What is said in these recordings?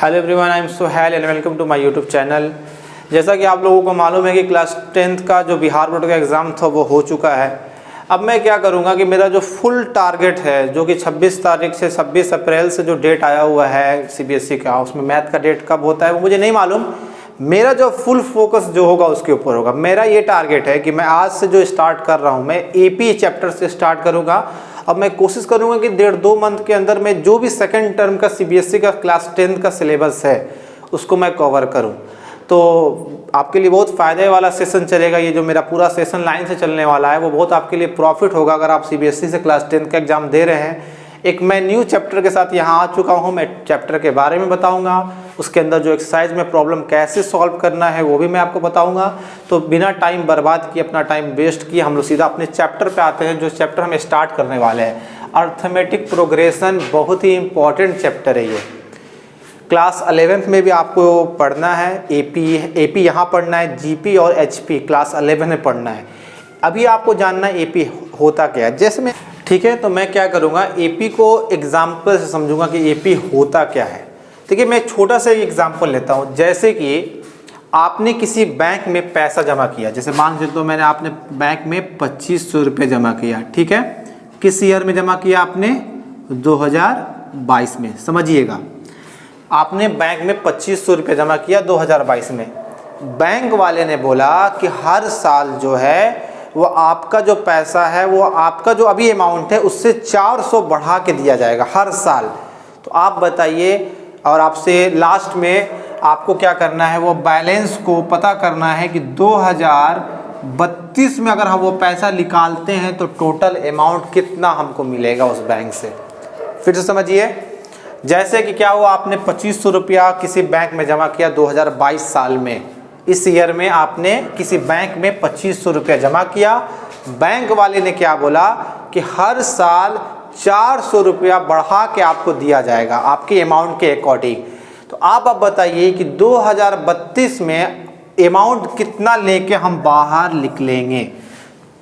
Hello everyone, I am Suhail and welcome to my YouTube channel. जैसा कि आप लोगों को मालूम है कि क्लास 10th का जो बिहार बोर्ड का एग्ज़ाम था वो हो चुका है। अब मैं क्या करूंगा कि मेरा जो फुल टारगेट है, जो कि 26 तारीख से 26 अप्रैल से जो डेट आया हुआ है सीबीएसई का, उसमें मैथ का डेट कब होता है वो मुझे नहीं मालूम। मेरा जो फुल फोकस जो होगा उसके ऊपर होगा। मेरा ये टारगेट है कि मैं आज से जो स्टार्ट कर रहा हूँ, मैं एपी चैप्टर से स्टार्ट करूँगा। अब मैं कोशिश करूंगा कि 1.5-2 मंथ के अंदर में जो भी सेकंड टर्म का सीबीएसई का क्लास 10 का सिलेबस है उसको मैं कवर करूं। तो आपके लिए बहुत फ़ायदे वाला सेशन चलेगा। ये जो मेरा पूरा सेशन लाइन से चलने वाला है वो बहुत आपके लिए प्रॉफिट होगा अगर आप सीबीएसई से क्लास 10 का एग्ज़ाम दे रहे हैं। एक मैं न्यू चैप्टर के साथ यहाँ आ चुका हूँ। मैं चैप्टर के बारे में बताऊँगा, उसके अंदर जो एक्सरसाइज में प्रॉब्लम कैसे सॉल्व करना है वो भी मैं आपको बताऊँगा। तो बिना टाइम बर्बाद किए, अपना टाइम वेस्ट किए, हम लोग सीधा अपने चैप्टर पे आते हैं। जो चैप्टर हम स्टार्ट करने वाले हैं, अर्थमेटिक प्रोग्रेशन, बहुत ही इंपॉर्टेंट चैप्टर है ये। क्लास 11th में भी आपको पढ़ना है। एपी यहाँ पढ़ना है, जीपी और एचपी क्लास 11 में पढ़ना है। अभी आपको जानना है एपी होता क्या है। जैसे मैं ठीक है, तो मैं क्या करूँगा, एपी को एग्जाम्पल से समझूंगा कि एपी होता क्या है। देखिए, मैं छोटा सा एग्जाम्पल लेता हूँ। जैसे कि आपने किसी बैंक में पैसा जमा किया, जैसे मान चलते हो मैंने आपने बैंक में 2500 रुपये जमा किया। ठीक है, किस ईयर में जमा किया आपने? 2022 में। समझिएगा, आपने बैंक में 2500 रुपये जमा किया 2022 में। बैंक वाले ने बोला कि हर साल जो है वो आपका जो पैसा है, वो आपका जो अभी अमाउंट है उससे 400 बढ़ा के दिया जाएगा हर साल। तो आप बताइए, और आपसे लास्ट में आपको क्या करना है, वो बैलेंस को पता करना है कि 2032 में अगर हम वो पैसा निकालते हैं तो टोटल अमाउंट कितना हमको मिलेगा उस बैंक से। फिर से समझिए, जैसे कि क्या हुआ, आपने 2500 रुपया किसी बैंक में जमा किया 2022 साल में। इस ईयर में आपने किसी बैंक में 2500 रुपया जमा किया। बैंक वाले ने क्या बोला कि हर साल 400 रुपया बढ़ा के आपको दिया जाएगा आपके अमाउंट के अकॉर्डिंग। तो आप अब बताइए कि 2032 में अमाउंट कितना लेके हम बाहर निकलेंगे।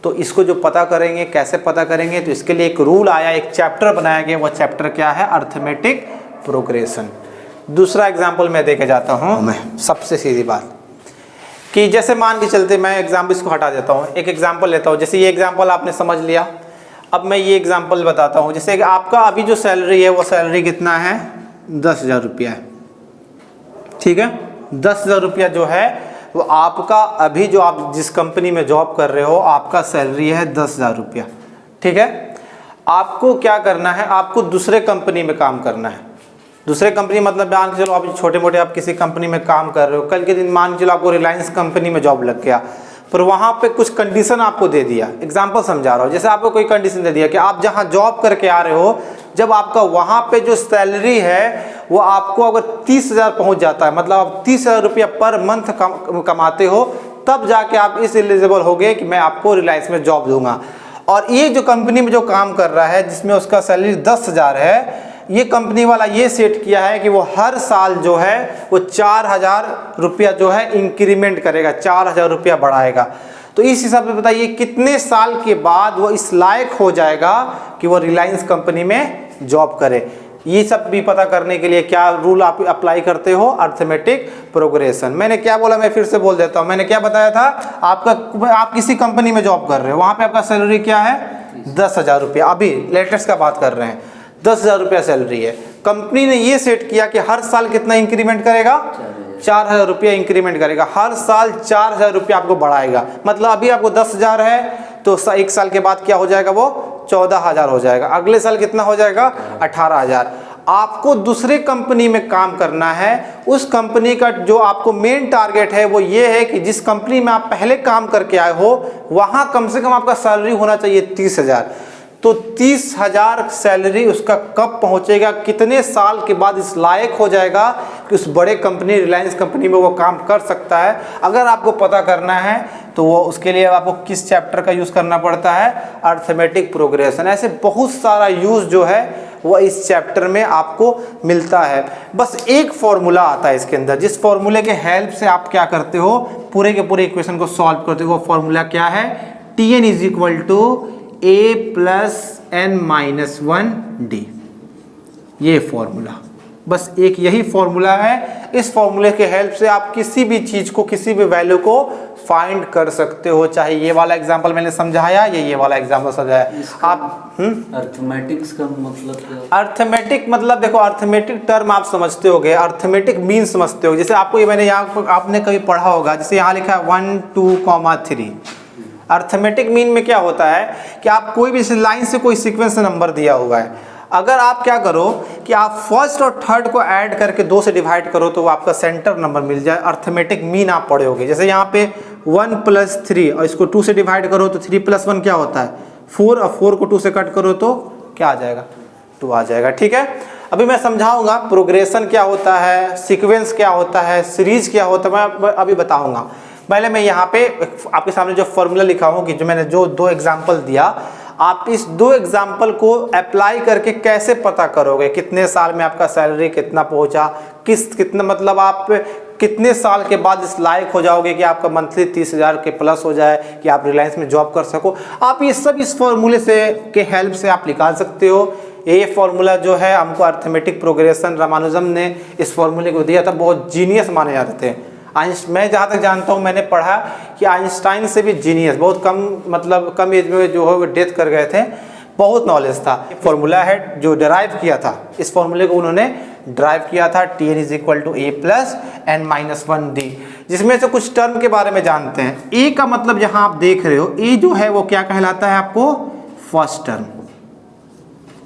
तो इसको जो पता करेंगे, कैसे पता करेंगे, तो इसके लिए एक रूल आया, एक चैप्टर बनाया गया। वो चैप्टर क्या है? Arithmetic progression. दूसरा एग्जाम्पल मैं देके जाता हूँ। मैं सबसे सीधी बात कि जैसे मान के चलते, मैं एग्जाम्पल इसको हटा देता हूँ, एक एग्जाम्पल लेता हूँ। जैसे ये एग्जाम्पल आपने समझ लिया। अब मैं ये एग्जाम्पल बताता हूँ। जैसे कि आपका अभी जो सैलरी है वो सैलरी कितना है? 10,000 रुपया है। ठीक है, 10,000 रुपया जो है वो आपका अभी जो आप जिस कंपनी में जॉब कर रहे हो, आपका सैलरी है 10,000 रुपया। ठीक है, आपको क्या करना है, आपको दूसरे कंपनी में काम करना है। दूसरे कंपनी मतलब मान के चलो आप छोटे मोटे आप किसी कंपनी में काम कर रहे हो, कल के दिन मान के चलो आपको रिलायंस कंपनी में जॉब लग गया, पर वहाँ पे कुछ कंडीशन आपको दे दिया। एग्जांपल समझा रहा हूँ। जैसे आपको कोई कंडीशन दे दिया कि आप जहाँ जॉब करके आ रहे हो, जब आपका वहाँ पे जो सैलरी है वो आपको अगर 30,000 पहुँच जाता है, मतलब आप 30,000 रुपया पर मंथ कमाते हो, तब जाके आप इस एलिजिबल हो गए कि मैं आपको रिलायंस में जॉब दूंगा। और ये जो कंपनी में जो काम कर रहा है, जिसमें उसका सैलरी 10,000 है, ये कंपनी वाला ये सेट किया है कि वो हर साल जो है वो 4,000 रुपया जो है इंक्रीमेंट करेगा, 4,000 रुपया बढ़ाएगा। तो इस हिसाब से बताइए कितने साल के बाद वो इस लायक हो जाएगा कि वो रिलायंस कंपनी में जॉब करे। ये सब भी पता करने के लिए क्या रूल आप अप्लाई करते हो? Arithmetic progression. मैंने क्या बोला, मैं फिर से बोल देता हूँ। मैंने क्या बताया था, आप किसी कंपनी में जॉब कर रहे हो, वहाँ पे आपका सैलरी क्या है? 10,000 रुपया। अभी लेटेस्ट का बात कर रहे हैं, 10,000 रुपया सैलरी है। कंपनी ने ये सेट किया कि हर साल कितना इंक्रीमेंट करेगा? 4,000 रुपया इंक्रीमेंट करेगा। हर साल 4,000 रुपया आपको बढ़ाएगा। मतलब अभी आपको 10,000 है तो एक साल के बाद क्या हो जाएगा? वो 14,000 हो जाएगा। अगले साल कितना हो जाएगा? 18,000। आपको दूसरे कंपनी में काम करना है। उस कंपनी का जो आपको मेन टारगेट है वो ये है कि जिस कंपनी में आप पहले काम करके आए हो, वहाँ कम से कम आपका सैलरी होना चाहिए 30,000। तो 30,000 सैलरी उसका कब पहुंचेगा, कितने साल के बाद इस लायक हो जाएगा कि उस बड़े कंपनी रिलायंस कंपनी में वो काम कर सकता है। अगर आपको पता करना है तो वो उसके लिए आपको किस चैप्टर का यूज़ करना पड़ता है? Arithmetic progression. ऐसे बहुत सारा यूज़ जो है वो इस चैप्टर में आपको मिलता है। बस एक फॉर्मूला आता है इसके अंदर, जिस फॉर्मूले के हेल्प से आप क्या करते हो, पूरे के पूरे इक्वेशन को सॉल्व करते हो। वो फॉर्मूला क्या है? Tn is equal to a + n - 1 d। ये फॉर्मूला बस एक यही फॉर्मूला है। इस फॉर्मूले के हेल्प से आप किसी भी चीज़ को, किसी भी वैल्यू को फाइंड कर सकते हो। चाहे ये वाला एग्जांपल मैंने समझाया या ये वाला एग्जांपल समझाया। आप अर्थमेटिक्स का मतलब क्या? अर्थमेटिक मतलब देखो, अर्थमेटिक टर्म आप समझते होगे, अर्थमेटिक मीन समझते हो। जैसे आपको ये मैंने यहाँ आपने कभी पढ़ा होगा, जैसे यहाँ लिखा है 1 2 3। अर्थमेटिक मीन में क्या होता है कि आप कोई भी लाइन से कोई सीक्वेंस नंबर दिया हुआ है, अगर आप क्या करो कि आप फर्स्ट और थर्ड को ऐड करके 2 से डिवाइड करो तो वो आपका सेंटर नंबर मिल जाए। अर्थमेटिक मीन आप पढ़े होगे। जैसे यहाँ पे 1 + 3 और इसको 2 से डिवाइड करो तो 3 + 1 क्या होता है 4, और 4 को 2 से कट करो तो क्या आ जाएगा 2 आ जाएगा। ठीक है, अभी मैं समझाऊंगा प्रोग्रेशन क्या होता है, सीक्वेंस क्या होता है, सीरीज क्या होता है, मैं अभी बताऊंगा। पहले मैं यहाँ पे आपके सामने जो फॉर्मूला लिखा हूँ कि जो मैंने जो 2 एग्जाम्पल दिया, आप इस 2 एग्जाम्पल को अप्लाई करके कैसे पता करोगे कितने साल में आपका सैलरी कितना पहुंचा, कितना मतलब आप कितने साल के बाद इस लायक हो जाओगे कि आपका मंथली 30,000 के प्लस हो जाए कि आप रिलायंस में जॉब कर सको। आप ये सब इस फॉर्मूले से के हेल्प से आप निकाल सकते हो। ये फॉर्मूला जो है हमको अर्थमेटिक प्रोग्रेशन रामानुजम ने इस फॉर्मूले को दिया था, बहुत जीनियस माने जाते थे। मैं जहाँ तक जानता हूँ, मैंने पढ़ा कि आइंस्टाइन से भी जीनियस, बहुत कम एज में जो है वो डेथ कर गए थे, बहुत नॉलेज था। फॉर्मूला है जो डराइव किया था, इस फॉर्मूले को उन्होंने ड्राइव किया था Tn = a + n-1d, जिसमें से कुछ टर्म के बारे में जानते हैं। ए का मतलब यहाँ आप देख रहे हो, ए जो है वो क्या कहलाता है आपको फर्स्ट टर्म।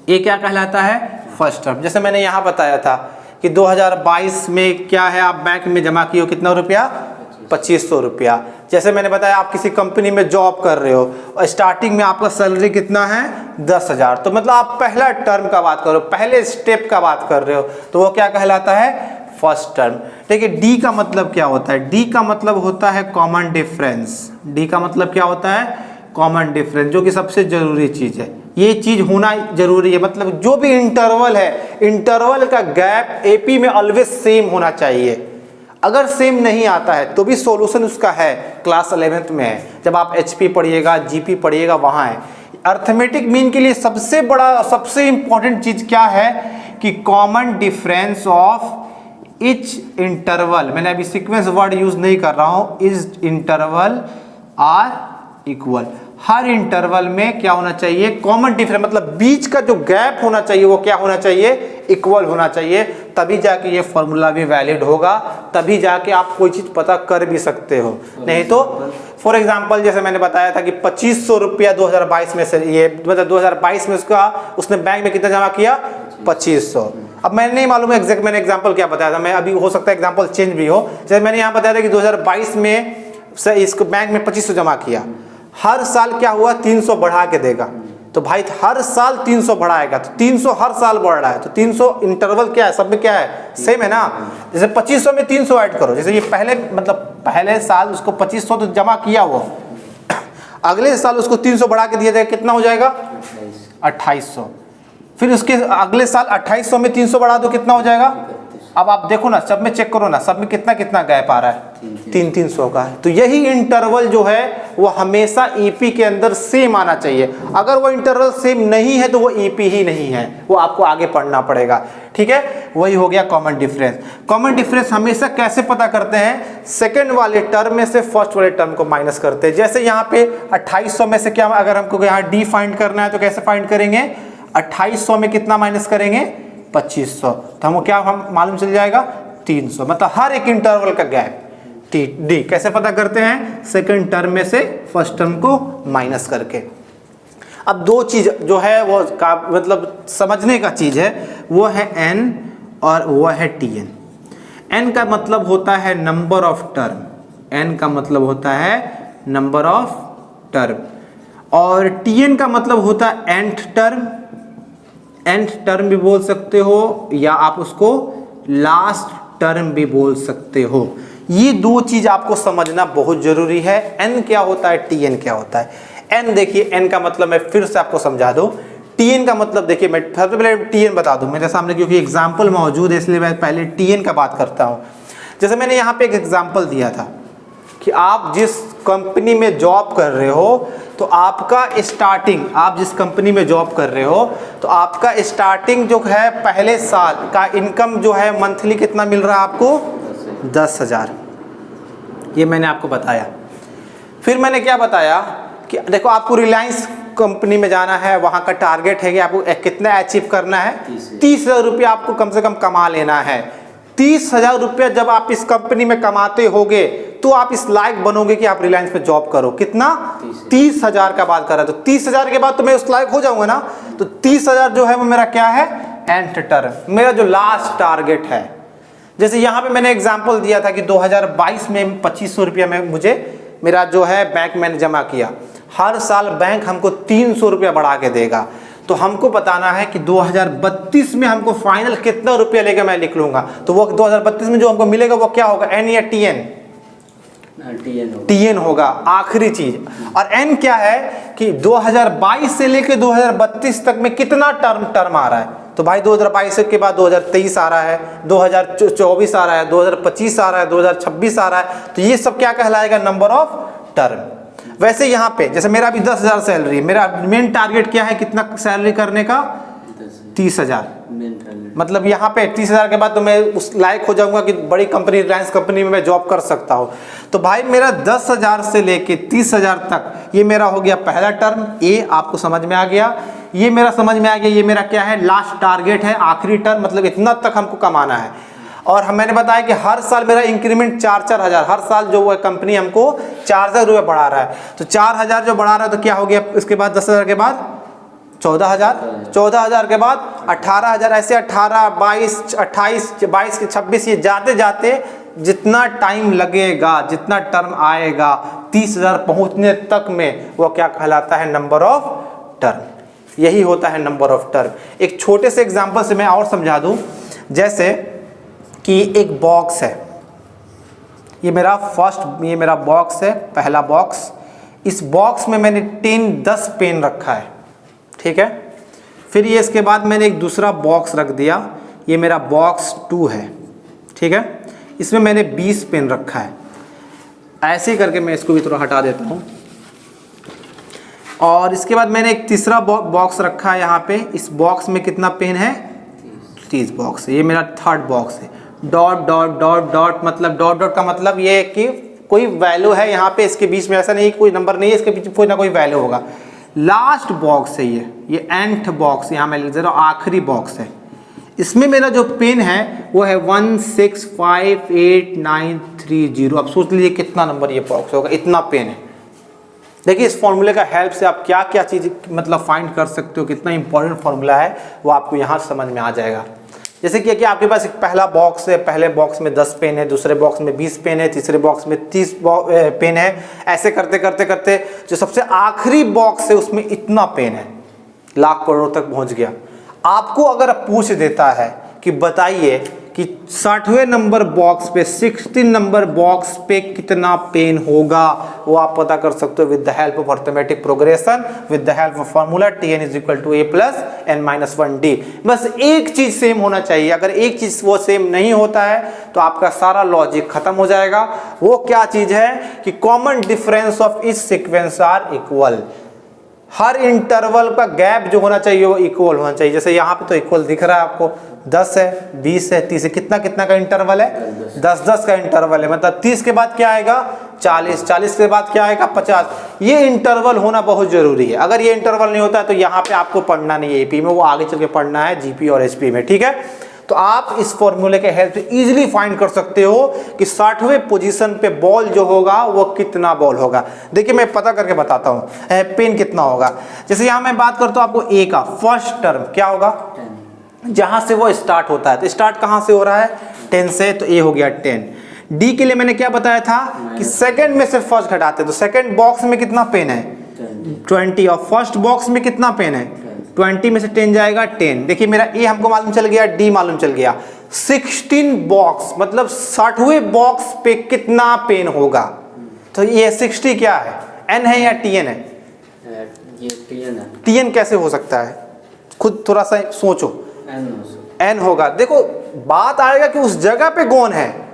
ए क्या कहलाता है फर्स्ट टर्म। जैसे मैंने यहाँ बताया था कि 2022 में क्या है, आप बैंक में जमा किए हो कितना रुपया 2500 रुपया। जैसे मैंने बताया आप किसी कंपनी में जॉब कर रहे हो और स्टार्टिंग में आपका सैलरी कितना है 10,000, तो मतलब आप पहला टर्म का बात कर रहे हो, पहले स्टेप का बात कर रहे हो, तो वो क्या कहलाता है फर्स्ट टर्म। ठीक है, डी का मतलब क्या होता है, डी का मतलब होता है कॉमन डिफरेंस। डी का मतलब क्या होता है कॉमन डिफरेंस, जो कि सबसे जरूरी चीज है। ये चीज होना जरूरी है, मतलब जो भी इंटरवल है, इंटरवल का गैप एपी में ऑलवेज सेम होना चाहिए। अगर सेम नहीं आता है तो भी सॉल्यूशन उसका है, क्लास 11th में है, जब आप एचपी पढ़िएगा, जीपी पढ़िएगा, वहां है। अर्थमेटिक मीन के लिए सबसे बड़ा, सबसे इंपॉर्टेंट चीज क्या है कि common difference of each interval, मैंने अभी सीक्वेंस वर्ड यूज नहीं कर रहा हूं, इज इंटरवल आर इक्वल। हर इंटरवल में क्या होना चाहिए कॉमन डिफरेंस, मतलब बीच का जो गैप होना चाहिए वो क्या होना चाहिए इक्वल होना चाहिए, तभी जाके ये फॉर्मूला भी वैलिड होगा, तभी जाके आप कोई चीज पता कर भी सकते हो। नहीं तो फॉर एग्जांपल जैसे मैंने बताया था कि 2500 रुपया 2022 में से, ये मतलब 2022 में उसने बैंक में कितना जमा किया 2500। अब मैंने नहीं मालूम है एग्जैक्ट मैंने एग्जांपल क्या बताया था, मैं अभी हो सकता है एग्जांपल चेंज भी हो। जैसे मैंने यहाँ बताया था कि 2022 में से इसको बैंक में 2500 जमा किया, हर साल क्या हुआ 300 बढ़ा के देगा, तो भाई हर साल 300 बढ़ाएगा, तो 300 हर साल बढ़ रहा है, तो 300 इंटरवल क्या है, सब में क्या है सेम है ना। जैसे 2500 में 300 ऐड करो, जैसे ये पहले मतलब पहले साल उसको 2500 तो जमा किया वो, अगले साल उसको 300 बढ़ा के दिया जाएगा, कितना हो जाएगा 2800। फिर उसके अगले साल 2800 में 300 बढ़ा दो, कितना हो जाएगा। अब आप देखो ना, सब में चेक करो ना, सब में कितना कितना गैप आ रहा है 300 का है। तो यही इंटरवल जो है वो हमेशा ईपी के अंदर सेम आना चाहिए। अगर वो इंटरवल सेम नहीं है तो वो ईपी ही नहीं है, वो आपको आगे पढ़ना पड़ेगा। ठीक है, वही हो गया कॉमन डिफरेंस। कॉमन डिफरेंस हमेशा कैसे पता करते हैं, सेकंड वाले टर्म में से फर्स्ट वाले टर्म को माइनस करते हैं। जैसे यहाँ पे 2800 में से क्या, अगर हमको यहाँ डी फाइंड करना है तो कैसे फाइंड करेंगे, 2800 में कितना माइनस करेंगे 2500, तो हमको क्या हम मालूम चल जाएगा 300, मतलब हर एक इंटरवल का गैप। डी कैसे पता करते हैं, सेकंड टर्म में से फर्स्ट टर्म को माइनस करके। अब दो चीज जो है वो का मतलब समझने का चीज है, वो है एन और वो है टीएन। एन का मतलब होता है नंबर ऑफ टर्म, एन का मतलब होता है नंबर ऑफ टर्म, और टीएन का मतलब होता है एंथ टर्म। एंथ टर्म भी बोल सकते हो या आप उसको लास्ट टर्म भी बोल सकते हो। ये दो चीज आपको समझना बहुत जरूरी है। एन क्या होता है, टीएन क्या होता है। एन देखिए, एन का मतलब मैं फिर से आपको समझा दूं, टीएन का मतलब देखिए, मैं सबसे पहले टीएन बता दूं मेरे सामने, क्योंकि एग्जाम्पल मौजूद है इसलिए मैं पहले टीएन का बात करता हूं। जैसे मैंने यहाँ पे एक एग्जाम्पल दिया था कि आप जिस कंपनी में जॉब कर रहे हो, तो आपका स्टार्टिंग, आप जिस कंपनी में जॉब कर रहे हो तो आपका स्टार्टिंग जो है पहले साल का इनकम जो है मंथली कितना मिल रहा है आपको? 10,000। ये मैंने आपको बताया। फिर मैंने क्या बताया कि देखो आपको रिलायंस कंपनी में जाना है, वहाँ का टारगेट है कि आपको कितना अचीव करना है? 30,000 रुपया आपको कम से कम कमा लेना है। 30,000 रुपया जब आप इस कंपनी में कमाते होगे तो आप इस लायक बनोगे कि आप रिलायंस में जॉब करो। कितना? 30,000 का बात कर रहा है, तो 30,000 के बाद तो मैं उस लायक हो जाऊंगा ना। तो 30,000 जो है वो मेरा क्या है? एंड टर्म, मेरा जो लास्ट टारगेट है। जैसे यहाँ पे मैंने एग्जाम्पल दिया था कि 2022 में 2500 रुपया में मुझे मेरा जो है बैंक मैंने जमा किया। हर साल बैंक हमको 300 रुपया बढ़ा के देगा, तो हमको बताना है कि 2032 में हमको फाइनल कितना रुपया लेकर मैं लिख लूंगा। तो वो 2032 में जो हमको मिलेगा वो क्या होगा? एन या टी एन? टीएन होगा आखिरी चीज। और एन क्या है कि 2022 से लेकर 2032 तक में कितना टर्म आ रहा है। तो भाई 2022 के बाद 2023 आ रहा है, 2024 आ रहा है, 2025 आ रहा है, 2026 आ रहा है, तो ये सब क्या कहलाएगा? Number of term. वैसे यहाँ पे जैसे मेरा अभी 10,000 सैलरी है, मेरा मेन टारगेट क्या है? कितना सैलरी करने का? 30,000। मतलब यहाँ पे 30,000 के बाद तो मैं उस लायक हो जाऊंगा कि बड़ी कंपनी रिलायंस कंपनी में मैं जॉब कर सकता हूँ। तो भाई मेरा 10,000 से लेके 30,000 तक ये मेरा हो गया पहला टर्म। ये आपको समझ में आ गया, ये मेरा समझ में आ गया। ये मेरा क्या है? लास्ट टारगेट है, आखिरी टर्म, मतलब इतना तक हमको कमाना है। और मैंने बताया कि हर साल मेरा इंक्रीमेंट 4-4 हज़ार, हर साल जो वो कंपनी हमको 4,000 रुपये बढ़ा रहा है। तो 4,000 जो बढ़ा रहा है तो क्या हो गया? इसके बाद 10,000 के बाद 14,000, 14,000 के बाद 18,000, ऐसे 18, 22, 28, 22 के 26, ये जाते जाते जितना टाइम लगेगा, जितना टर्म आएगा 30,000 पहुंचने तक में, वो क्या कहलाता है? Number of term. यही होता है नंबर ऑफ टर्म। एक छोटे से एग्जांपल से मैं और समझा दूं। जैसे कि एक बॉक्स है, ये मेरा बॉक्स है, पहला बॉक्स। इस बॉक्स में मैंने 10 पेन रखा है, ठीक है। फिर ये इसके बाद मैंने एक दूसरा बॉक्स रख दिया, ये मेरा बॉक्स 2 है, ठीक है। इसमें मैंने 20 पेन रखा है। ऐसे ही करके मैं इसको भी थोड़ा हटा देता हूँ। और इसके बाद मैंने एक तीसरा बॉक्स रखा है यहाँ पे। इस बॉक्स में कितना पेन है? 30 बॉक्स है। ये मेरा थर्ड बॉक्स है। डॉट डॉट डॉट डॉट, मतलब डॉट डॉट का मतलब ये है कि कोई वैल्यू है यहाँ पे, इसके बीच में ऐसा नहीं कोई नंबर नहीं है, इसके बीच कोई ना कोई वैल्यू होगा। लास्ट बॉक्स है ये एंथ बॉक्स, यहाँ मैं लिख दे रहा हूँ, आखिरी बॉक्स है। इसमें मेरा जो पेन है वो है 1658930। अब सोच लीजिए कितना नंबर ये बॉक्स होगा, इतना पेन है। देखिए इस फॉर्मूले का हेल्प से आप क्या क्या चीज़ मतलब फाइंड कर सकते हो, कितना इंपॉर्टेंट फॉर्मूला है वो आपको यहाँ समझ में आ जाएगा। जैसे कि आपके पास एक पहला बॉक्स है, पहले बॉक्स में 10 पेन है, दूसरे बॉक्स में 20 पेन है, तीसरे बॉक्स में 30 पेन है। ऐसे करते करते करते जो सबसे आखिरी बॉक्स है उसमें इतना पेन है, लाख करोड़ तक पहुंच गया। आपको अगर पूछ देता है कि बताइए कि 60वें नंबर बॉक्स पे, 16 नंबर बॉक्स पे कितना पेन होगा, वो आप पता कर सकते हो with the help of arithmetic progression, with the help of formula Tn = a + n-1d। बस एक चीज सेम होना चाहिए। अगर एक चीज वो सेम नहीं होता है तो आपका सारा लॉजिक खत्म हो जाएगा। वो क्या चीज है कि common difference of each sequence are equal. हर इंटरवल का गैप जो होना चाहिए वो इक्वल होना चाहिए। जैसे यहाँ पे तो इक्वल दिख रहा है आपको, 10 है, 20 है, 30 है, कितना कितना का इंटरवल है? 10-10 का इंटरवल है। मतलब 30 के बाद क्या आएगा? 40, 40 के बाद क्या आएगा? 50। ये इंटरवल होना बहुत जरूरी है। अगर ये इंटरवल नहीं होता है तो यहाँ पे आपको पढ़ना नहीं है एपी में, वो आगे चल के पढ़ना है जीपी और एचपी में, ठीक है। तो आप इस फॉर्मूले के हेल्प से इजीली फाइंड कर सकते हो कि 60वें पोजीशन पे बॉल जो होगा वो कितना बॉल होगा। देखिए मैं पता करके बताता हूँ पेन कितना होगा। जैसे यहाँ मैं बात करता हूँ आपको ए का फर्स्ट टर्म क्या होगा, जहां से वो स्टार्ट होता है। तो स्टार्ट कहाँ से हो रहा है? 10 से, तो ए हो गया 10। डी के लिए मैंने क्या बताया था कि सेकंड में से फर्स्ट घटाते हैं। तो सेकंड बॉक्स में कितना पेन है? 20। और फर्स्ट बॉक्स में कितना पेन है? 20 में से 10 जाएगा 10। देखिए मेरा ए हमको मालूम चल गया, डी मालूम चल गया। 16 बॉक्स मतलब 60वें बॉक्स पे कितना पेन होगा। तो ये 60 क्या है? एन है या टीएन है? ये टीएन है। टीएन कैसे हो सकता है? खुद थोड़ा सा सोचो। एन होगा। देखो बात आएगा कि उस जगह पे कौन है।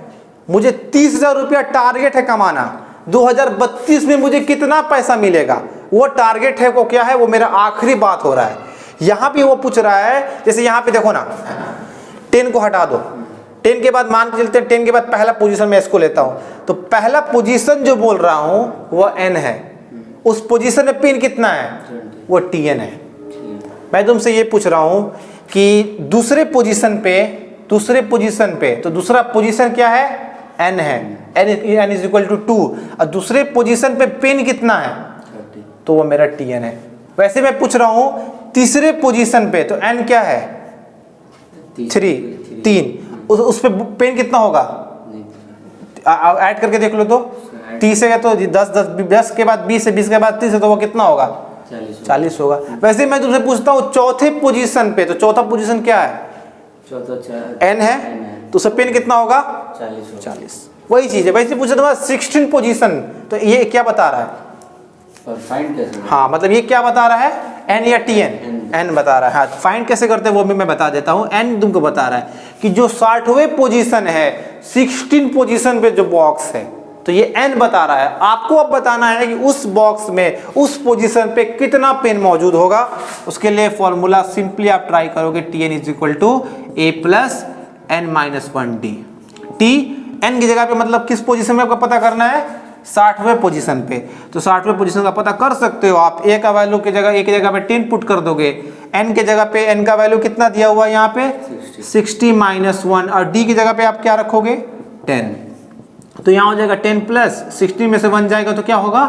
मुझे 30,000 रुपया टारगेट है कमाना, 2032 में मुझे कितना पैसा मिलेगा वो टारगेट है वो क्या है, वो मेरा आखिरी बात हो रहा है। यहाँ भी वो पूछ रहा है, जैसे यहाँ पे देखो ना 10 को हटा दो, 10 के बाद मान के चलते हैं 10 के बाद पहला पोजीशन मैं इसको लेता हूँ, तो पहला पोजीशन जो बोल रहा हूँ वह n है, उस पोजीशन में पिन कितना है, वो Tn है। मैं तुमसे ये पूछ रहा हूँ कि दूसरे पोजीशन पे तो दूसरा पोजीशन क्या है, n है, n इज इक्वल टू 2, और दूसरे पोजीशन पे पिन कितना है, तो वो मेरा Tn है। वैसे मैं पूछ रहा हूँ तीसरे पोजीशन पे, तो n क्या है, 3, उस पे पेन कितना होगा, ऐड करके देख लो तो 30 है तो 10 के बाद 20 है, 20 के बाद 30 है, तो वो कितना होगा, 40 होगा। वैसे मैं तुमसे पूछता हूँ चौथे पोजीशन पे, तो चौथा पोजीशन क्या है, n है, तो उसका पेन कितना होगा, 40। वही चीज है। वैसे पूछा था 16 पोजीशन, तो ये क्या बता रहा है, फाइंड कैसे, हाँ मतलब ये क्या बता रहा है, n या Tn, n बता रहा है। हाँ, फाइंड कैसे करते हैं वो भी मैं बता देता हूँ। n तुमको बता रहा है कि जो 60वें पोजीशन है, 16 पोजीशन पे जो बॉक्स है, तो ये n बता रहा है। आपको अब बताना है कि उस बॉक्स में उस पोजीशन पे कितना पेन मौजूद होगा। उसके लिए फॉर्मूला सिंपली आप ट्राई करोगे, Tn is equal to a plus n minus 1d। t n की जगह पे मतलब किस पोजीशन में आपको पता करना है, 60वें पोजीशन पे, तो 60वें पोजीशन का पता कर सकते हो आप। a का वैल्यू की जगह पे 10 पुट कर दोगे, n के जगह पे n का वैल्यू कितना दिया हुआ है यहाँ पे 60 माइनस 1, और d की जगह पे आप क्या रखोगे 10, तो यहाँ हो जाएगा 10 प्लस 60 में से 1 जाएगा तो क्या होगा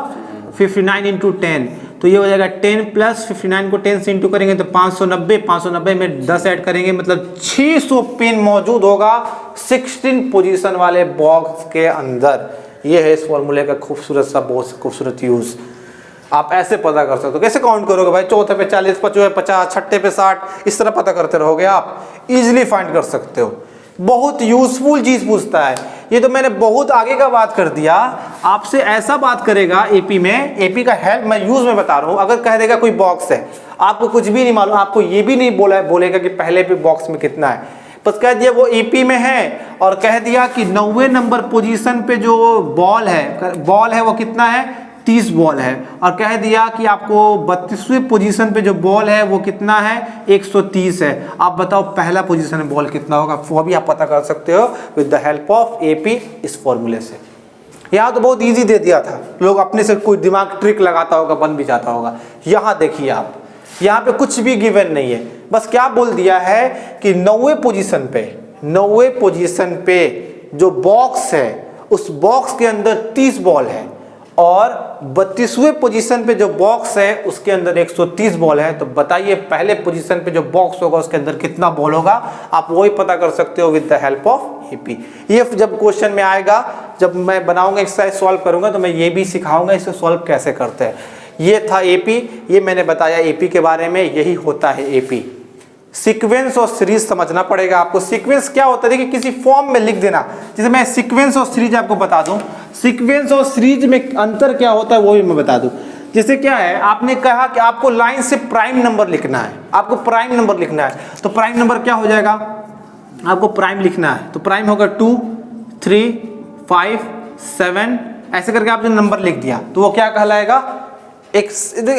59 इंटू 10, तो ये हो जाएगा 10 प्लस 59 को 10 से इंटू करेंगे तो 590 में 10 ऐड करेंगे, मतलब 600 पेन मौजूद होगा 16 पोजीशन वाले बॉक्स के अंदर। ये है इस फॉर्मूले का खूबसूरत सा, बहुत खूबसूरत यूज। आप ऐसे पता कर सकते हो। कैसे काउंट करोगे भाई, चौथे पे 40, पांचवे पे 50, छठे पे 60, इस तरह पता करते रहोगे, आप इजीली फाइंड कर सकते हो। बहुत यूजफुल चीज पूछता है। ये तो मैंने बहुत आगे का बात कर दिया, आपसे ऐसा बात करेगा एपी में, एपी का हेल्प मैं यूज में बता रहा हूँ। अगर कह देगा कोई बॉक्स है, आपको कुछ भी नहीं मालूम, आपको ये भी नहीं बोलेगा कि पहले पे बॉक्स में कितना है, बस कह दिया वो ईपी में है, और कह दिया कि 90वें नंबर पोजीशन पे जो बॉल है वो कितना है 30 बॉल है, और कह दिया कि आपको 32वें पोजीशन पे जो बॉल है वो कितना है 130 है। आप बताओ पहला पोजीशन में बॉल कितना होगा, वो भी आप पता कर सकते हो with the help of AP इस फॉर्मूले से। यहाँ तो बहुत इजी दे दिया था, लोग अपने से कोई दिमाग ट्रिक लगाता होगा, बन भी जाता होगा। यहाँ देखिए आप, यहाँ पे कुछ भी गिवन नहीं है, बस क्या बोल दिया है कि 90वें पोजीशन पे जो बॉक्स है उस बॉक्स के अंदर 30 बॉल है, और 32वें पोजीशन पे जो बॉक्स है उसके अंदर 130 बॉल है। तो बताइए पहले पोजीशन पे जो बॉक्स होगा उसके अंदर कितना बॉल होगा, आप वही पता कर सकते हो with the help of AP. ये जब क्वेश्चन में आएगा, जब मैं बनाऊंगा एक्सरसाइज सॉल्व करूंगा, तो मैं ये भी सिखाऊंगा इसे सॉल्व कैसे करते हैं। ये था एपी, ये मैंने बताया एपी के बारे में, यही होता है एपी। सीक्वेंस और सीरीज समझना पड़ेगा आपको। सीक्वेंस क्या होता है, देखिए किसी फॉर्म में लिख देना, जैसे मैं सीक्वेंस और सीरीज आपको बता दूं, सीक्वेंस और सीरीज में अंतर क्या होता है वो भी मैं बता दूं। जैसे क्या है, आपने कहा कि आपको लाइन से प्राइम नंबर लिखना है, आपको प्राइम नंबर लिखना है, तो प्राइम नंबर क्या हो जाएगा, आपको प्राइम लिखना है, तो प्राइम होगा 2, 3, 5, 7, ऐसे करके आपने नंबर लिख दिया, तो वो क्या कहलाएगा एक।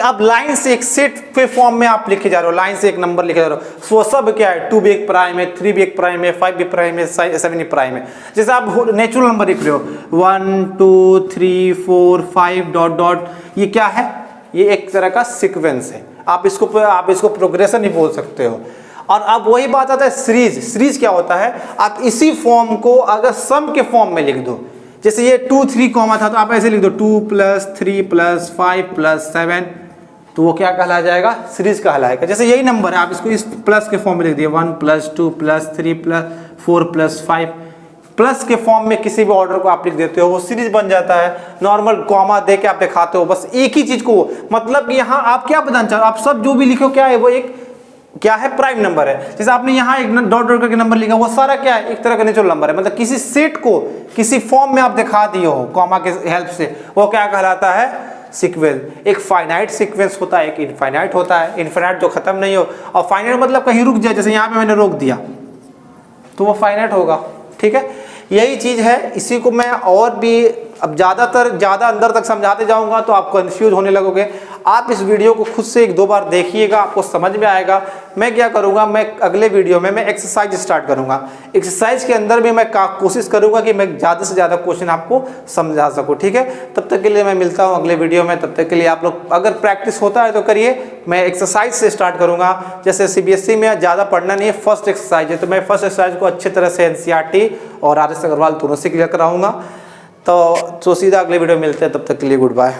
आप लाइन से एक सेट के फॉर्म में आप लिखे जा रहे हो, लाइन से एक नंबर लिखे जा रहे हो, वो सब क्या है 2 भी एक प्राइम है, 3 भी एक प्राइम है, 5 भी प्राइम है, 7 भी प्राइम है। जैसे आप नेचुरल नंबर लिख रहे हो 1 2 3 4 5 डॉट डॉट, ये क्या है, ये एक तरह का सीक्वेंस है। आप इसको प्रोग्रेशन ही बोल सकते हो। और अब वही बात आता है सीरीज। सीरीज क्या होता है, आप इसी फॉर्म को अगर सम के फॉर्म में लिख दो, जैसे ये 2 3 कॉमा था तो आप ऐसे लिख दो 2 + 3 + 5 + 7, तो वो क्या कहला जाएगा, सीरीज कहलाएगा। जैसे यही नंबर है, आप इसको इस प्लस के फॉर्म में लिख दिए 1 + 2 + 3 + 4 + 5, प्लस के फॉर्म में किसी भी ऑर्डर को आप लिख देते हो, वो सीरीज बन जाता है। नॉर्मल कॉमा दे के आप दिखाते हो, बस एक ही चीज को, मतलब कि यहाँ आप क्या बताना चाहते हो, आप सब जो भी लिखो क्या है, वो एक क्या है, प्राइम नंबर है। जैसे आपने यहाँ एक डॉट डॉट करके नंबर लिखा, वो सारा क्या है, एक तरह का नेचुरल नंबर है। मतलब किसी सेट को किसी फॉर्म में आप दिखा दिए हो कॉमा के हेल्प से, वो क्या कहलाता है, सीक्वेंस। एक फाइनाइट सीक्वेंस होता है, एक इनफाइनाइट होता है। इनफाइनाइट जो खत्म नहीं हो, और फाइनाइट मतलब कहीं रुक जाए, जैसे यहाँ पे मैंने रोक दिया तो वो फाइनाइट होगा। ठीक है, यही चीज है। इसी को मैं और भी अब ज़्यादा अंदर तक समझाते जाऊंगा तो आप कंफ्यूज होने लगोगे। आप इस वीडियो को खुद से 1-2 बार देखिएगा, आपको समझ में आएगा। मैं क्या करूंगा, मैं अगले वीडियो में मैं एक्सरसाइज स्टार्ट करूंगा। एक्सरसाइज के अंदर भी मैं कोशिश करूंगा कि मैं ज़्यादा से ज़्यादा क्वेश्चन आपको समझा सकूँ, ठीक है। तब तक के लिए मैं मिलता हूँ अगले वीडियो में। तब तक के लिए आप लोग अगर प्रैक्टिस होता है तो करिए। मैं एक्सरसाइज से स्टार्ट करूँगा। जैसे CBSE में ज़्यादा पढ़ना नहीं है, फर्स्ट एक्सरसाइज है, तो मैं फर्स्ट एक्सरसाइज को अच्छी तरह से NCERT और RS अग्रवाल दोनों से क्लियर कराऊंगा। तो सीधा अगले वीडियो में मिलते हैं, तब तक के लिए गुड बाय।